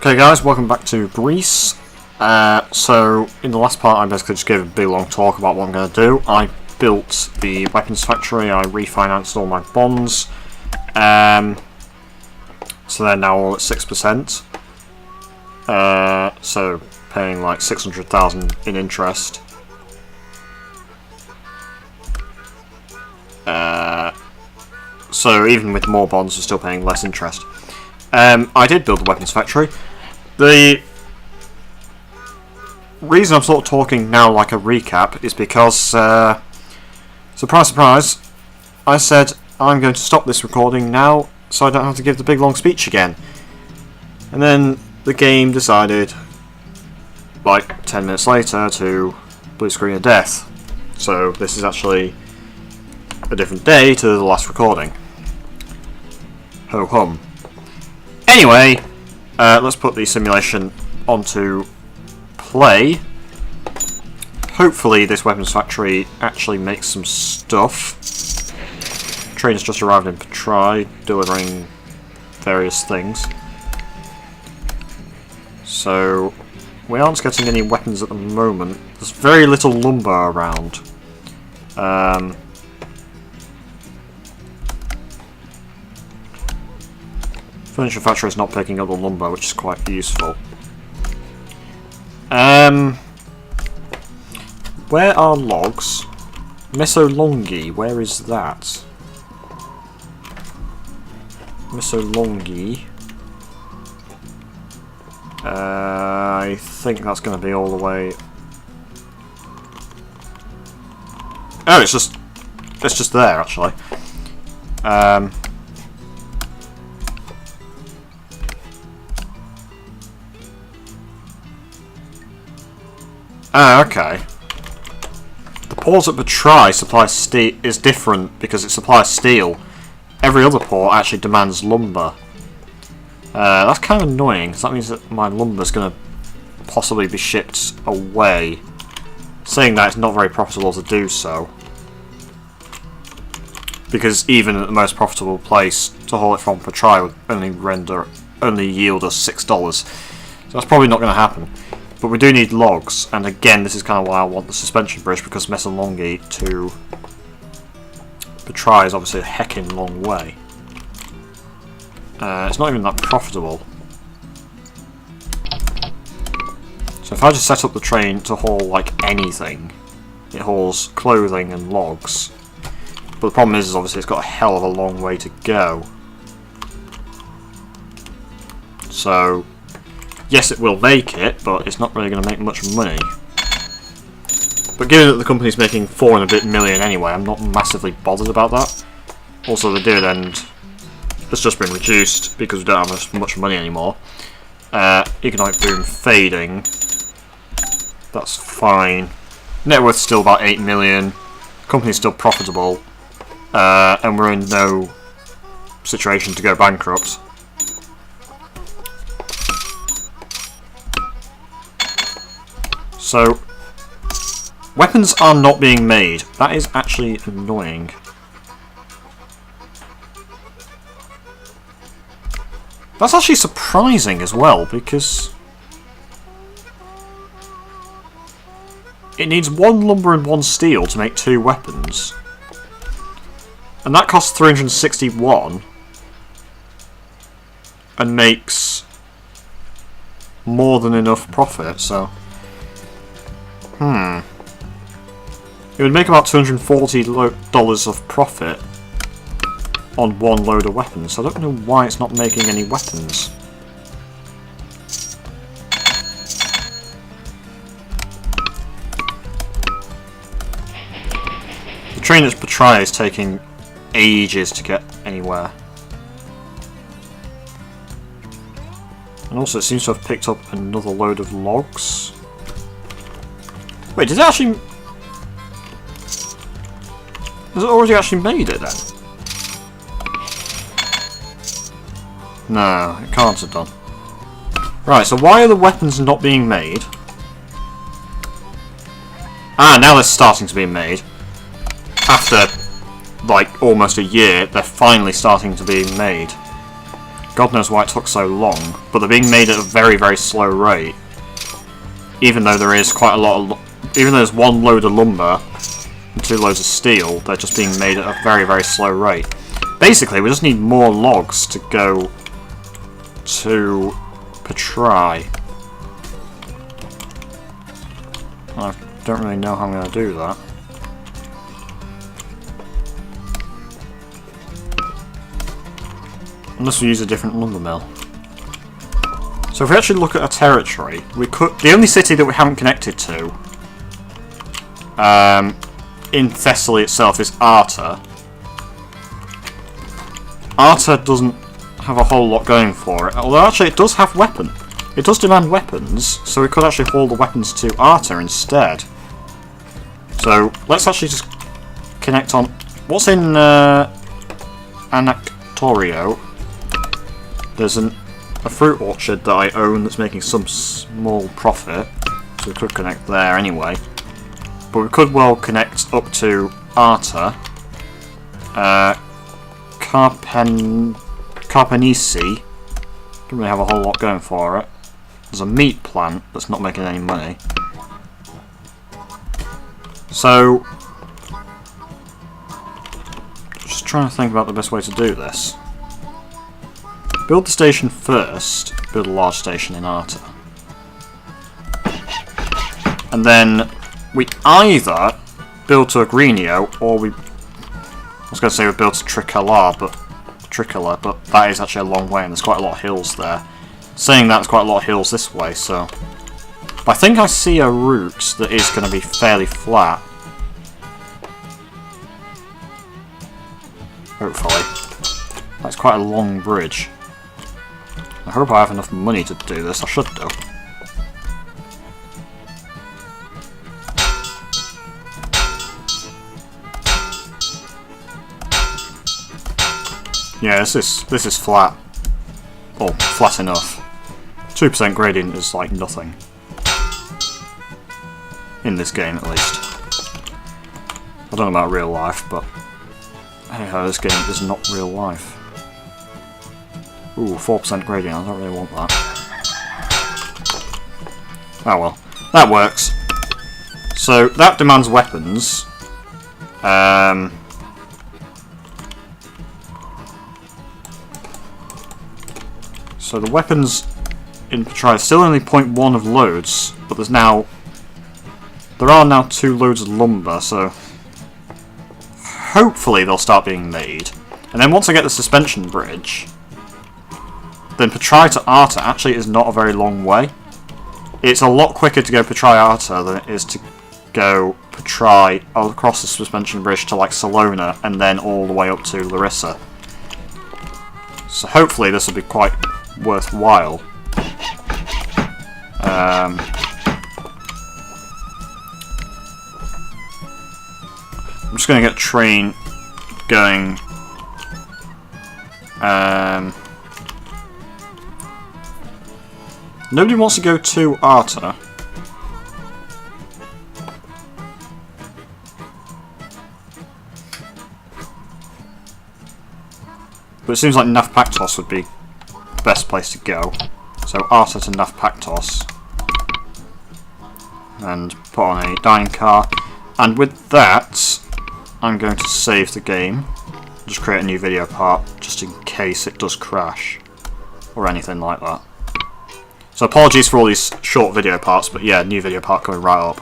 Okay guys, welcome back to Greece. So in the last part I basically just gave a big long talk about what I'm going to do. I built the weapons factory, I refinanced all my bonds, so they're now all at 6%, so paying like 600,000 in interest. So even with more bonds we're still paying less interest. I did build the weapons factory. The reason I'm sort of talking now like a recap is because, surprise surprise, I said I'm going to stop this recording now so I don't have to give the big long speech again. And then the game decided, like 10 minutes later, to blue screen of death. So this is actually a different day to the last recording. Ho hum. Anyway, let's put the simulation onto play. Hopefully this weapons factory actually makes some stuff. Train's just arrived in Patrai, delivering various things. So, we aren't getting any weapons at the moment. There's very little lumber around. Furniture factory is not picking up the lumber, which is quite useful. Where are logs? Mesolongi, where is that? Mesolongi. I think that's going to be all the way. Oh, it's just there actually. Okay. The port at Patrai supplies steel is different because it supplies steel. Every other port actually demands lumber. That's kind of annoying because that means that my lumber's going to possibly be shipped away. Saying that, it's not very profitable to do so. Because even at the most profitable place, to haul it from Patrai would only yield us $6. So that's probably not going to happen. But we do need logs, and again, this is kind of why I want the suspension bridge, because Mesolongi to Patrai is obviously a heckin' long way. It's not even that profitable. So if I just set up the train to haul like anything, it hauls clothing and logs. But the problem is obviously it's got a hell of a long way to go. So yes, it will make it, but it's not really going to make much money. But given that the company's making 4 and a bit million anyway, I'm not massively bothered about that. Also, the dividend has just been reduced because we don't have as much money anymore. Economic boom fading. That's fine. Net worth's still about 8 million. Company's still profitable. And we're in no situation to go bankrupt. So, weapons are not being made. That is actually annoying. That's actually surprising as well, because it needs 1 lumber and 1 steel to make 2 weapons. And that costs 361 and makes more than enough profit, so it would make about $240 of profit on 1 load of weapons, so I don't know why it's not making any weapons. The train at Patrai is taking ages to get anywhere. And also it seems to have picked up another load of logs. Wait, did it actually... Has it already actually made it then? No, it can't have done. Right, so why are the weapons not being made? Ah, now they're starting to be made. After, like, almost a year, they're finally starting to be made. God knows why it took so long, but they're being made at a very, very slow rate. Even though there is quite a lot of... Even though there's one load of lumber and 2 loads of steel, they're just being made at a very, very slow rate. Basically, we just need more logs to go to Petrai. I don't really know how I'm going to do that. Unless we use a different lumber mill. So if we actually look at our territory, we could... The only city that we haven't connected to in Thessaly itself is Arta. Arta doesn't have a whole lot going for it, although actually it does have weapon. It does demand weapons, so we could actually haul the weapons to Arta instead. So let's actually just connect on... What's in Anactorio? There's a fruit orchard that I own that's making some small profit, so we could connect there anyway. But we could well connect up to Arta. Carpenisi don't really have a whole lot going for it. There's a meat plant that's not making any money. So, just trying to think about the best way to do this. Build the station first, build a large station in Arta. And then we either build to Agrinio or we... I was going to say we build to Tricolor, but that is actually a long way and there's quite a lot of hills there. Saying that, there's quite a lot of hills this way, so... But I think I see a route that is going to be fairly flat. Hopefully. That's quite a long bridge. I hope I have enough money to do this. I should do. Yeah, this is flat. Or flat enough. 2% gradient is like nothing. In this game, at least. I don't know about real life, but hey ho, this game is not real life. Ooh, 4% gradient, I don't really want that. Oh well, that works. So, that demands weapons. So the weapons in Petrai are still only 0.1 of loads, but there are now 2 loads of lumber, so hopefully they'll start being made. And then once I get the suspension bridge, then Petrai to Arta actually is not a very long way. It's a lot quicker to go Petrai Arta than it is to go Petrai across the suspension bridge to like Salona and then all the way up to Larissa. So hopefully this will be quite worthwhile. I'm just going to get a train going. Nobody wants to go to Arta. But it seems like Nafpaktos would be the best place to go. So Arta to Nafpaktos. And put on a dining car. And with that, I'm going to save the game. Just create a new video part, just in case it does crash. Or anything like that. So apologies for all these short video parts, but yeah, new video part coming right up.